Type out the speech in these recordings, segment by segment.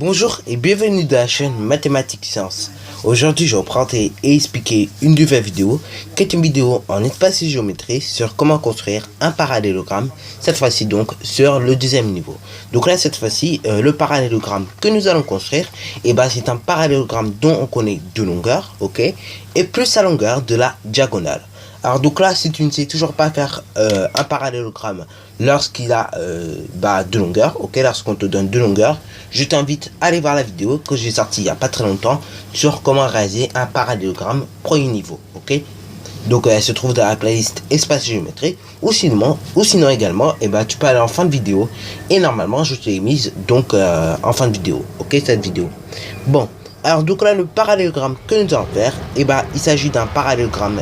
Bonjour et bienvenue dans la chaîne Mathématiques Sciences. Aujourd'hui, je vais vous présenter et expliquer une nouvelle vidéo qui est une vidéo en espace et géométrie sur comment construire un parallélogramme, cette fois-ci donc sur le deuxième niveau. Donc là, cette fois-ci, le parallélogramme que nous allons construire, c'est un parallélogramme dont on connaît deux longueurs, ok, et plus la longueur de la diagonale. Alors donc là, si tu ne sais toujours pas faire un parallélogramme lorsqu'il a deux longueurs, ok, lorsqu'on te donne deux longueurs, je t'invite à aller voir la vidéo que j'ai sortie il n'y a pas très longtemps sur comment réaliser un parallélogramme premier niveau, ok. Donc elle se trouve dans la playlist espace géométrie, ou sinon également, tu peux aller en fin de vidéo, et normalement je te l'ai mise donc en fin de vidéo, ok, cette vidéo. Bon. Alors donc là, le parallélogramme que nous allons faire, il s'agit d'un parallélogramme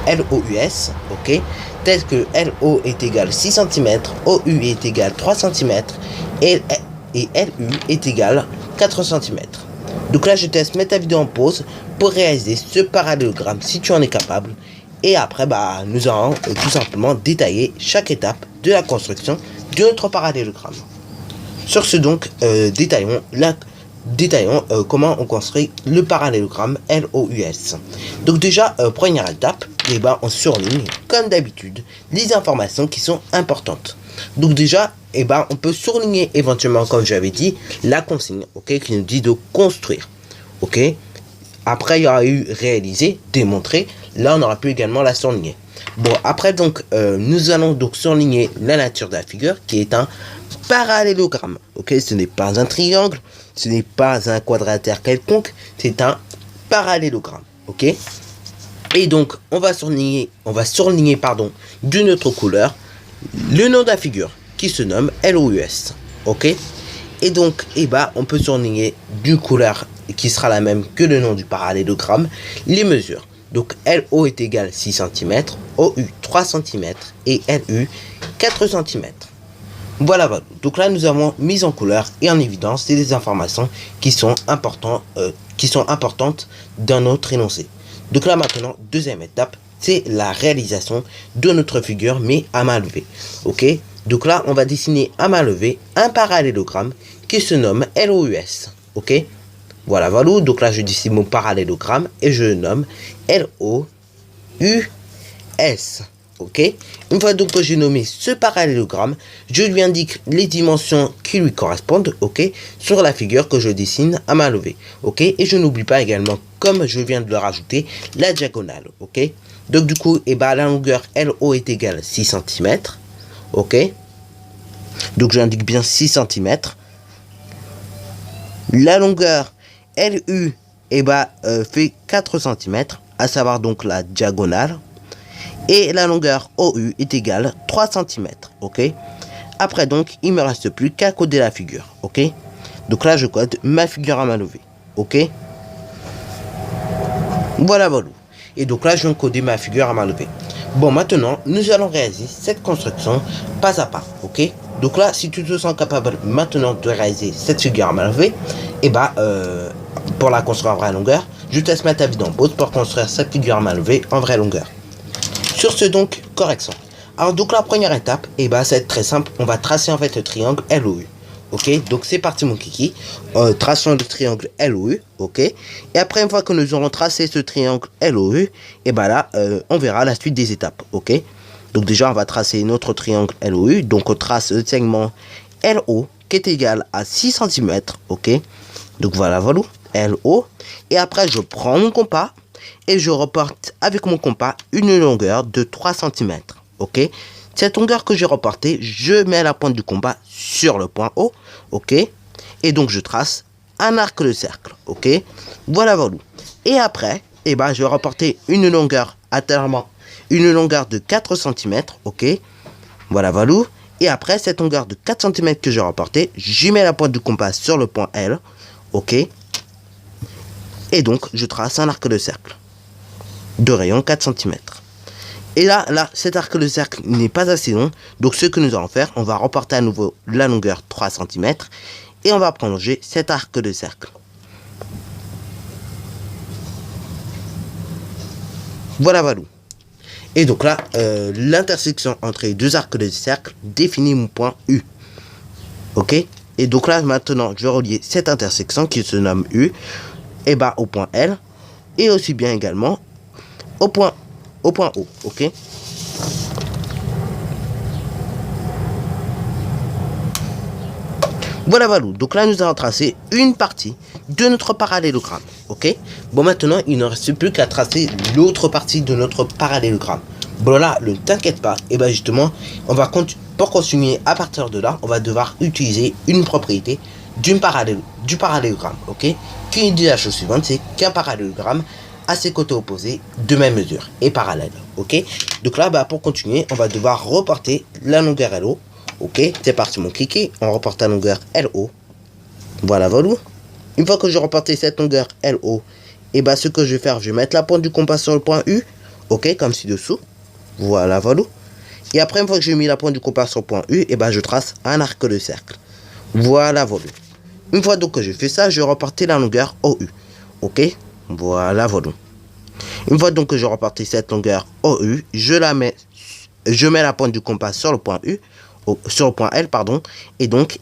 LOUS, ok, tel que LO est égal 6 cm, OU est égal 3 cm et LU est égal 4 cm. Donc là, je te laisse mettre ta vidéo en pause pour réaliser ce parallélogramme si tu en es capable. Et après, nous allons tout simplement détailler chaque étape de la construction de notre parallélogramme. Sur ce donc, détaillons comment on construit le parallélogramme LOUS. Donc déjà, première étape, on surligne comme d'habitude les informations qui sont importantes. Donc déjà, on peut surligner éventuellement, comme j'avais dit, la consigne, ok, qui nous dit de construire, ok. Après, il y aura eu réaliser, démontrer. Là, on aura pu également la surligner. Bon, après donc, nous allons donc surligner la nature de la figure, qui est un parallélogramme, ok. Ce n'est pas un triangle, ce n'est pas un quadrilatère quelconque, c'est un parallélogramme, ok. Et donc on va surligner d'une autre couleur le nom de la figure qui se nomme LOUS, ok. Et donc on peut surligner d'une couleur qui sera la même que le nom du parallélogramme les mesures. Donc LO est égal 6 cm, OU 3 cm et LU 4 cm. Voilà. Donc là, nous avons mis en couleur et en évidence des informations qui sont importantes dans notre énoncé. Donc là, maintenant, deuxième étape, c'est la réalisation de notre figure, mais à main levée. Ok. Donc là, on va dessiner à main levée un parallélogramme qui se nomme LOUS. Ok. Voilà. Donc là, je dessine mon parallélogramme et je le nomme LOUS. Ok. Une fois donc que j'ai nommé ce parallélogramme, je lui indique les dimensions qui lui correspondent, ok, sur la figure que je dessine à main levée, ok. Et je n'oublie pas également, comme je viens de le rajouter, la diagonale, ok. Donc du coup, la longueur LO est égale 6 cm, ok. Donc j'indique bien 6 cm. La longueur LU, fait 4 cm, à savoir donc la diagonale. Et la longueur OU est égale 3 cm, ok. Après donc, il me reste plus qu'à coder la figure, ok. Donc là, je code ma figure à main levée, ok. Voilà. Et donc là, je viens de coder ma figure à main levée. Bon, maintenant, nous allons réaliser cette construction pas à pas, ok. Donc là, si tu te sens capable maintenant de réaliser cette figure à main levée, pour la construire en vraie longueur, je te laisse mettre ta vidéo en pause pour construire cette figure à main levée en vraie longueur. Sur ce donc, correction. Alors donc la première étape, ça va être très simple. On va tracer en fait le triangle LOU. Ok, donc c'est parti mon kiki. Traçons le triangle LOU. Ok. Et après, une fois que nous aurons tracé ce triangle LOU, on verra la suite des étapes. Ok. Donc déjà, on va tracer notre triangle LOU. Donc on trace le segment LO qui est égal à 6 cm. Ok. Donc voilà. LO. Et après, je prends mon compas. Et je reporte avec mon compas une longueur de 3 cm. Ok. Cette longueur que j'ai reportée, je mets la pointe du compas sur le point O. Ok. Et donc je trace un arc de cercle. Ok. Voilà. Et après, je vais reporter une longueur de 4 cm. Ok. Voilà. Et après, cette longueur de 4 cm que j'ai reportée, j'y mets la pointe du compas sur le point L. Ok. Et donc, je trace un arc de cercle de rayon 4 cm. Et là, cet arc de cercle n'est pas assez long. Donc, ce que nous allons faire, on va reporter à nouveau la longueur 3 cm. Et on va prolonger cet arc de cercle. Voilà. Et donc là, l'intersection entre les deux arcs de cercle définit mon point U. Ok. Et donc là, maintenant, je vais relier cette intersection qui se nomme U, et bah au point L, et aussi bien également au point O, ok. Voilà, donc là nous avons tracé une partie de notre parallélogramme, ok. Bon, maintenant il ne reste plus qu'à tracer l'autre partie de notre parallélogramme. Bon là, ne t'inquiète pas, et ben justement, pour continuer à partir de là, on va devoir utiliser une propriété du parallélogramme, ok, qui dit la chose suivante, c'est qu'un parallélogramme a ses côtés opposés de même mesure et parallèles, ok. Donc là, pour continuer, on va devoir reporter la longueur LO. Ok, c'est parti mon kiki, on reporte la longueur LO. Voilà. Une fois que j'ai reporté cette longueur LO, et ce que je vais faire, je vais mettre la pointe du compas sur le point U. Ok, comme ci-dessous. Voilà. Et après, une fois que j'ai mis la pointe du compas sur le point U, je trace un arc de cercle. Voilà. Une fois donc que j'ai fait ça, je vais reporter la longueur OU. Ok, voilà. Une fois donc que j'ai reporté cette longueur OU, je mets la pointe du compas sur le point U. Sur le point L, pardon, et donc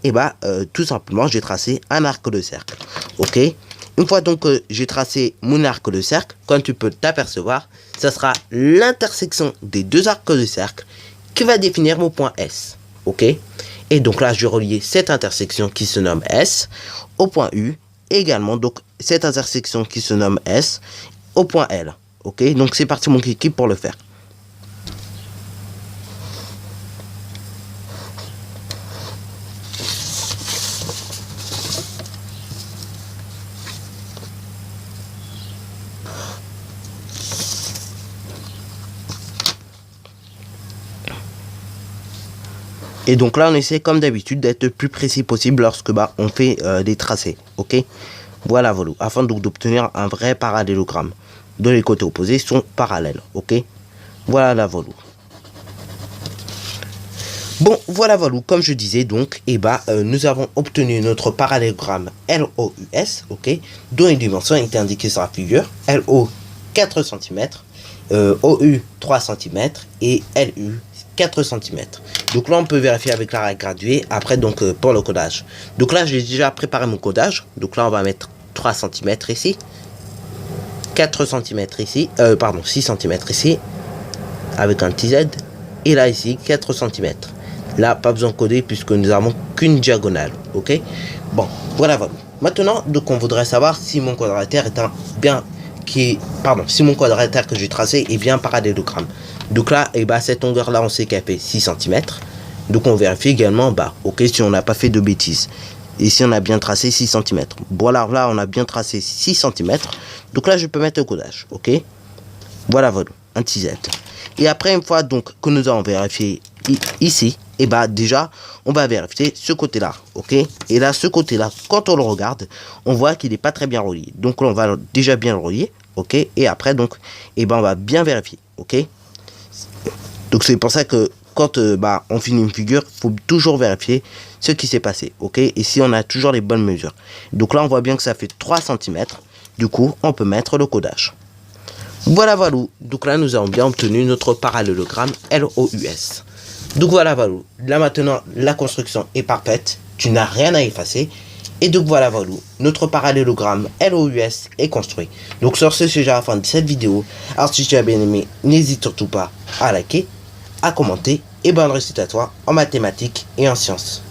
tout simplement j'ai tracé un arc de cercle, ok. Une fois donc que j'ai tracé mon arc de cercle, comme tu peux t'apercevoir, ça sera l'intersection des deux arcs de cercle qui va définir mon point S, ok. Et donc là je vais relier cette intersection qui se nomme S au point U, et également donc cette intersection qui se nomme S au point L, ok. Donc c'est parti mon kiki pour le faire. Et donc là, on essaie comme d'habitude d'être le plus précis possible lorsque on fait des tracés, ok. Voilà, afin donc d'obtenir un vrai parallélogramme. De les côtés opposés sont parallèles, ok. Voilà. Bon, voilà, comme je disais donc, nous avons obtenu notre parallélogramme LOUS, ok, dont les dimensions étaient indiquées sur la figure. LO 4 cm, OU 3 cm et LU 4 cm. Donc là on peut vérifier avec la règle graduée après donc pour le codage. Donc là j'ai déjà préparé mon codage. Donc là on va mettre 3 cm ici, 4 cm ici, 6 cm ici avec un petit z, et là ici 4 cm. Là pas besoin de coder puisque nous avons qu'une diagonale, ok. Bon, voilà. Maintenant donc on voudrait savoir si mon quadrilatère est si mon quadrilatère que j'ai tracé est bien parallélogramme. Donc là, cette longueur là, on sait qu'elle fait 6 cm. Donc on vérifie également, ok, si on n'a pas fait de bêtises. Et si on a bien tracé 6 cm. Voilà, là, on a bien tracé 6 cm. Donc là, je peux mettre le codage, ok. Voilà, un petit z. Et après, une fois donc que nous avons vérifié ici, déjà, on va vérifier ce côté-là, ok. Et là, ce côté-là, quand on le regarde, on voit qu'il n'est pas très bien relié. Donc là, on va déjà bien le relier, ok. Et après, donc, on va bien vérifier, ok. Donc c'est pour ça que quand on finit une figure, il faut toujours vérifier ce qui s'est passé, ok. Et si on a toujours les bonnes mesures. Donc là on voit bien que ça fait 3 cm. Du coup on peut mettre le codage. Voilà. Donc là nous avons bien obtenu notre parallélogramme LOUS. Donc voilà. Là maintenant la construction est parfaite. Tu n'as rien à effacer. Et donc voilà, notre parallélogramme LOUS est construit. Donc sur ce, c'est déjà la fin de cette vidéo. Alors si tu as bien aimé, n'hésite surtout pas à liker, à commenter, et bonne réussite à toi en mathématiques et en sciences.